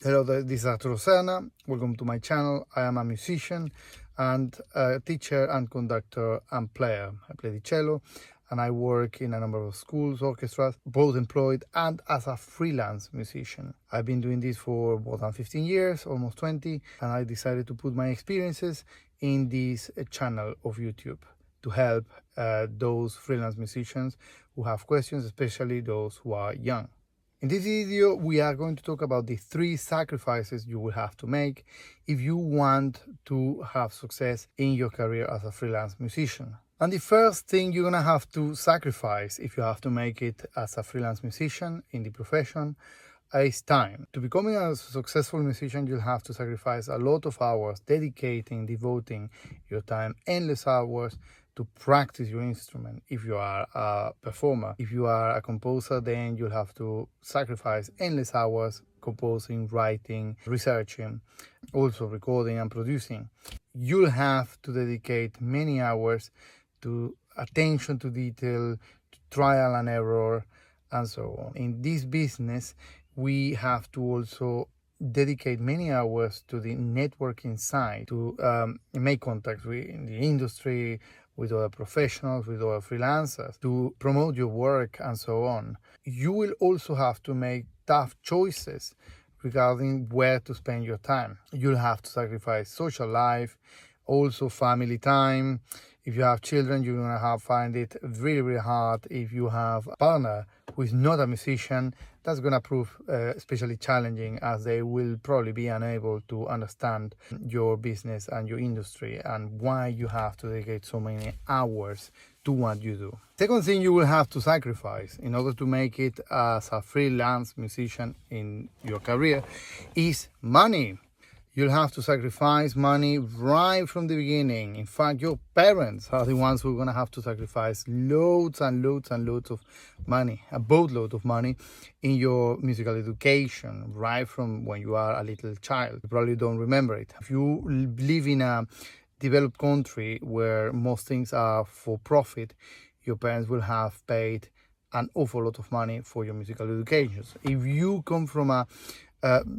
Hello, this is Arturo Serna. Welcome to my channel. I am a musician and a teacher and conductor and player. I play the cello and I work in a number of schools, orchestras, both employed and as a freelance musician. I've been doing this for more than 15 years, almost 20, and I decided to put my experiences in this channel of YouTube to help those freelance musicians who have questions, especially those who are young. In this video, we are going to talk about the 3 sacrifices you will have to make if you want to have success in your career as a freelance musician. And the first thing you're gonna have to sacrifice if you have to make it as a freelance musician in the profession is time. To becoming a successful musician, you'll have to sacrifice a lot of hours, devoting your time, endless hours to practice your instrument. If you are a performer, if you are a composer, then you'll have to sacrifice endless hours composing, writing, researching, also recording and producing. You'll have to dedicate many hours to attention to detail, to trial and error, and so on. In this business, we have to also dedicate many hours to the networking side, to make contacts in the industry, with other professionals, with other freelancers, to promote your work and so on. You will also have to make tough choices regarding where to spend your time. You'll have to sacrifice social life, also family time. If you have children, you're gonna find it really, really hard. If you have a partner who is not a musician, that's gonna prove especially challenging, as they will probably be unable to understand your business and your industry and why you have to dedicate so many hours to what you do. Second thing you will have to sacrifice in order to make it as a freelance musician in your career is money. You'll have to sacrifice money right from the beginning. In fact, your parents are the ones who are going to have to sacrifice loads and loads and loads of money, a boatload of money in your musical education, right from when you are a little child. You probably don't remember it. If you live in a developed country where most things are for profit, your parents will have paid an awful lot of money for your musical education. If you come from a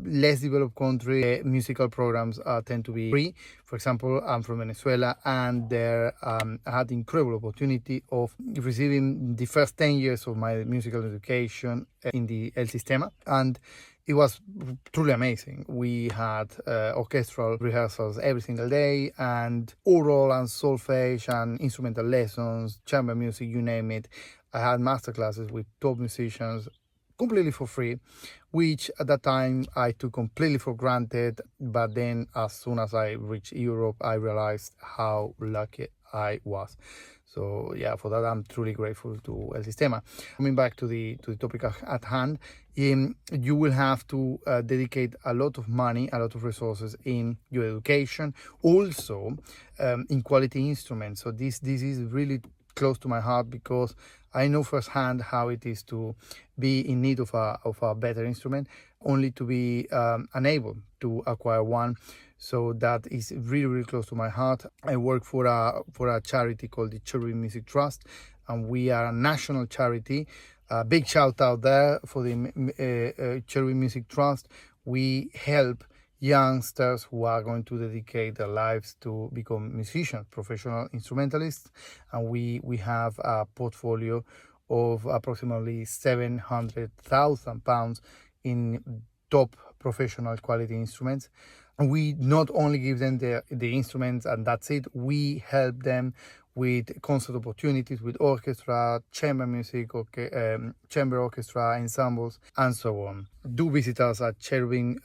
less developed country, musical programs tend to be free. For example, I'm from Venezuela, and there I had the incredible opportunity of receiving the first 10 years of my musical education in the El Sistema, and it was truly amazing. We had orchestral rehearsals every single day, and oral and solfege and instrumental lessons, chamber music, you name it. I had masterclasses with top musicians completely for free, which at that time I took completely for granted. But then as soon as I reached Europe, I realized how lucky I was. So yeah, for that I'm truly grateful to El Sistema. Coming back to the topic at hand, you will have to dedicate a lot of money, a lot of resources in your education, also in quality instruments. So this is really close to my heart, because I know firsthand how it is to be in need of a better instrument, only to be unable to acquire one. So that is really, really close to my heart. I work for a charity called the Cherubim Music Trust, and we are a national charity. Big shout out there for the Cherubim Music Trust. We help youngsters who are going to dedicate their lives to become musicians, professional instrumentalists, and we have a portfolio of approximately £700,000 in top professional quality instruments. And we not only give them the instruments and that's it, we help them with concert opportunities with orchestra, chamber music, chamber orchestra, ensembles, and so on. Do visit us at Cherubim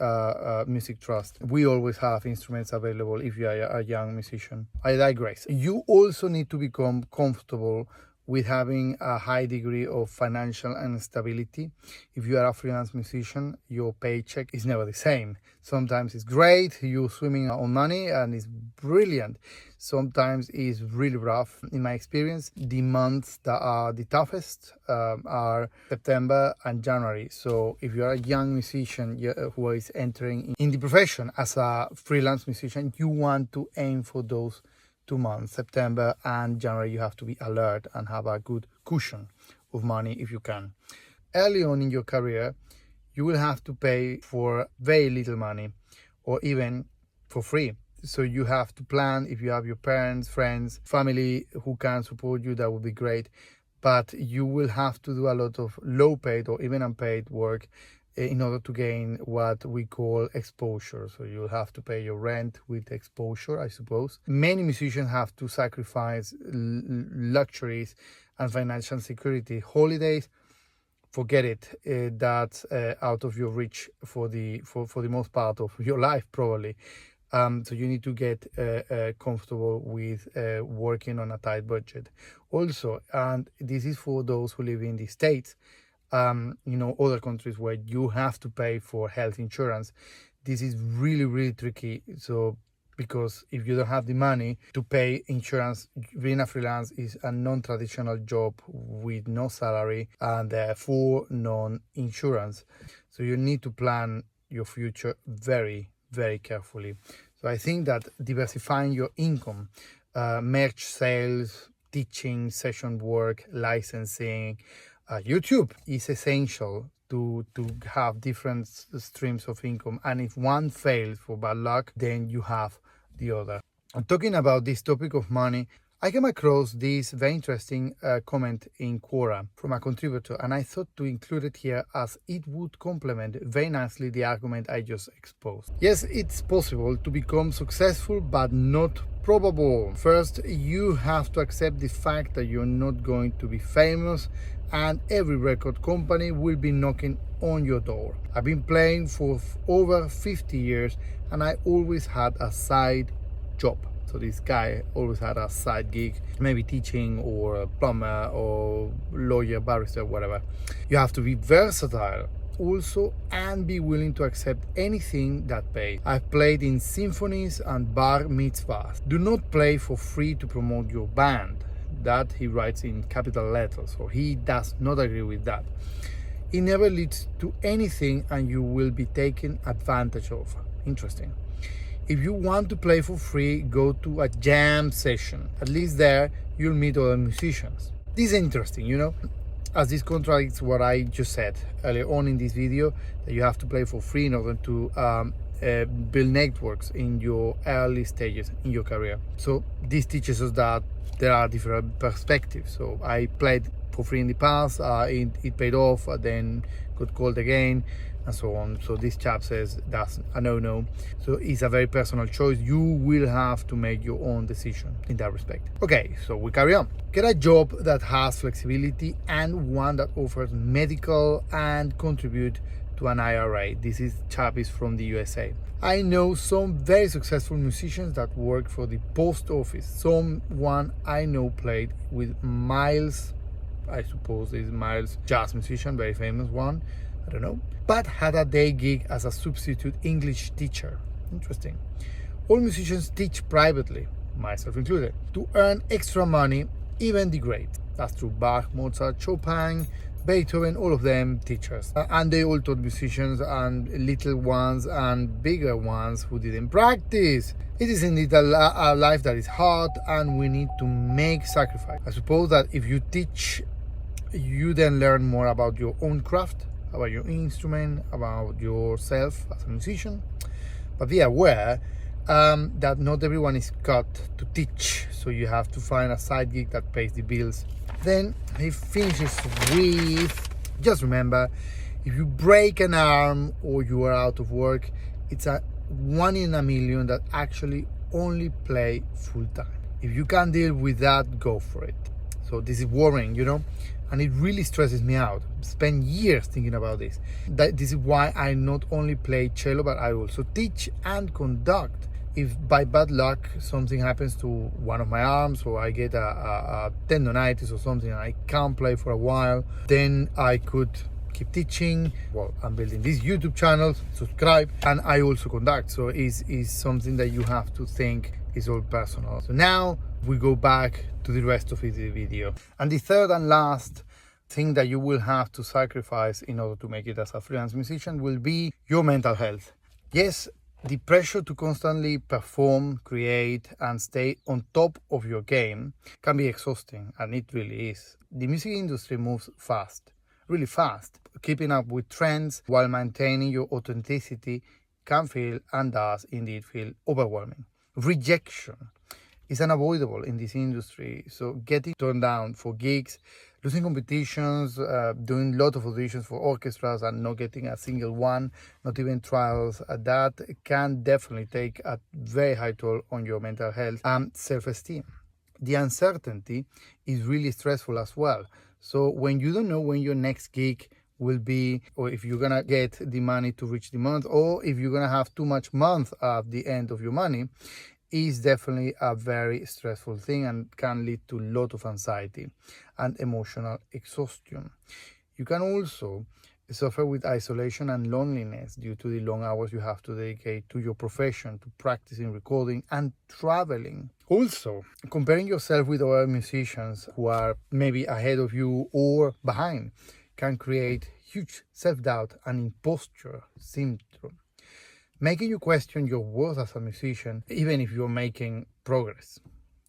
Music Trust. We always have instruments available if you are a young musician. I digress. You also need to become comfortable with having a high degree of financial stability. If you are a freelance musician, your paycheck is never the same. Sometimes it's great, you're swimming on money and it's brilliant. Sometimes it's really rough. In my experience, the months that are the toughest are September and January. So if you are a young musician who is entering in the profession as a freelance musician, you want to aim for those 2 months, September and January. You have to be alert and have a good cushion of money if you can. Early on in your career, you will have to pay for very little money or even for free. So you have to plan. If you have your parents, friends, family who can support you, that would be great. But you will have to do a lot of low paid or even unpaid work in order to gain what we call exposure. So you'll have to pay your rent with exposure, I suppose. Many musicians have to sacrifice luxuries and financial security. Holidays, forget it. That's out of your reach for the most part of your life, probably. So you need to get comfortable with working on a tight budget. Also, and this is for those who live in the States, other countries where you have to pay for health insurance. This is really, really tricky. So, because if you don't have the money to pay insurance, being a freelance is a non-traditional job with no salary and therefore non-insurance. So you need to plan your future very, very carefully. So I think that diversifying your income, merch sales, teaching, session work, licensing, YouTube is essential to have different streams of income. And if one fails for bad luck, then you have the other. And talking about this topic of money, I came across this very interesting comment in Quora from a contributor, and I thought to include it here as it would complement very nicely the argument I just exposed. Yes, it's possible to become successful, but not probable. First, you have to accept the fact that you're not going to be famous, and every record company will be knocking on your door. I've been playing for over 50 years, and I always had a side job. So this guy always had a side gig, maybe teaching or a plumber or lawyer, barrister, whatever. You have to be versatile also and be willing to accept anything that pays. I've played in symphonies and bar mitzvahs. Do not play for free to promote your band. That he writes in capital letters, so he does not agree with that. It never leads to anything and you will be taken advantage of. Interesting. If you want to play for free, go to a jam session. At least there, you'll meet other musicians. This is interesting, as this contradicts what I just said earlier on in this video, that you have to play for free in order to build networks in your early stages in your career. So this teaches us that there are different perspectives. So I played for free in the past, it paid off, then got called again, and so on. So this chap says that's a no-no. So it's a very personal choice. You will have to make your own decision in that respect. Okay, so we carry on. Get a job that has flexibility and one that offers medical and contribute to an IRA. This chap is from the USA. I know some very successful musicians that work for the post office. Someone I know played with Miles, I suppose is Miles, jazz musician, very famous one, I don't know, but had a day gig as a substitute English teacher. Interesting. All musicians teach privately, myself included, to earn extra money, even the great. That's true. Bach, Mozart, Chopin, Beethoven, all of them teachers. And they all taught musicians, and little ones and bigger ones who didn't practice. It is indeed a life that is hard and we need to make sacrifice. I suppose that if you teach, you then learn more about your own craft, about your instrument, about yourself as a musician. But be aware that not everyone is cut to teach, so you have to find a side gig that pays the bills. Then he finishes with, just remember, if you break an arm or you are out of work, it's a 1 in a million that actually only play full time. If you can't deal with that, go for it. So this is worrying, and it really stresses me out. Spend years thinking about this. This is why I not only play cello, but I also teach and conduct. If by bad luck something happens to one of my arms, or I get a tendonitis or something and I can't play for a while, then I could keep teaching. Well, I'm building this YouTube channel, subscribe, and I also conduct. So it's something that you have to think is all personal. So now we go back to the rest of the video. And the third and last thing that you will have to sacrifice in order to make it as a freelance musician will be your mental health. Yes, the pressure to constantly perform, create, and stay on top of your game can be exhausting, and it really is. The music industry moves fast, really fast. keeping up with trends while maintaining your authenticity can feel, and does indeed feel, overwhelming. Rejection is unavoidable in this industry, so getting turned down for gigs, losing competitions, doing a lot of auditions for orchestras and not getting a single one, not even trials, that can definitely take a very high toll on your mental health and self-esteem. The uncertainty is really stressful as well. So when you don't know when your next gig will be, or if you're gonna get the money to reach the month, or if you're gonna have too much month at the end of your money, is definitely a very stressful thing and can lead to a lot of anxiety and emotional exhaustion. You can also suffer with isolation and loneliness due to the long hours you have to dedicate to your profession, to practicing, recording, and traveling. Also, comparing yourself with other musicians who are maybe ahead of you or behind can create huge self-doubt and imposture syndrome, making you question your worth as a musician, even if you're making progress.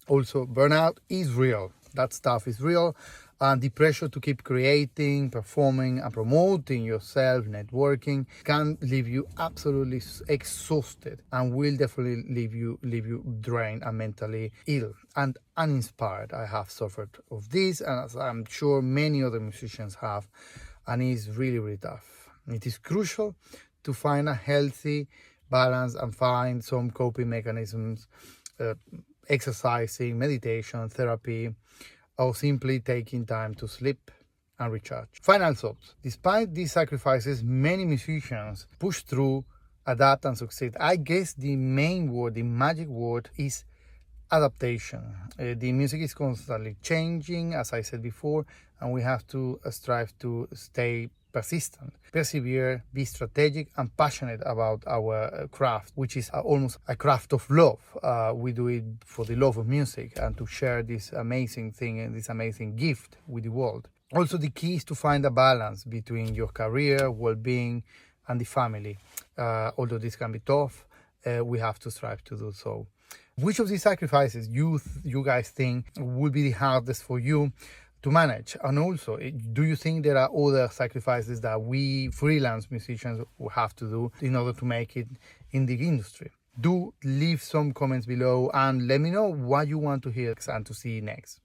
Also, burnout is real. That stuff is real. And the pressure to keep creating, performing, and promoting yourself, networking, can leave you absolutely exhausted and will definitely leave you drained and mentally ill and uninspired. I have suffered of this, and as I'm sure many other musicians have, and it's really, really tough. It is crucial to find a healthy balance and find some coping mechanisms, exercising, meditation, therapy, or simply taking time to sleep and recharge. Final thoughts. Despite these sacrifices, many musicians push through, adapt, and succeed. I guess the main word, the magic word, is adaptation. The music is constantly changing, as I said before, and we have to strive to stay persistent, persevere, be strategic, and passionate about our craft, which is almost a craft of love. We do it for the love of music and to share this amazing thing and this amazing gift with the world. Also, the key is to find a balance between your career, well-being, and the family. Although this can be tough, we have to strive to do so. Which of these sacrifices you guys think would be the hardest for you to manage? And also, do you think there are other sacrifices that we freelance musicians will have to do in order to make it in the industry? Do leave some comments below and let me know what you want to hear and to see next.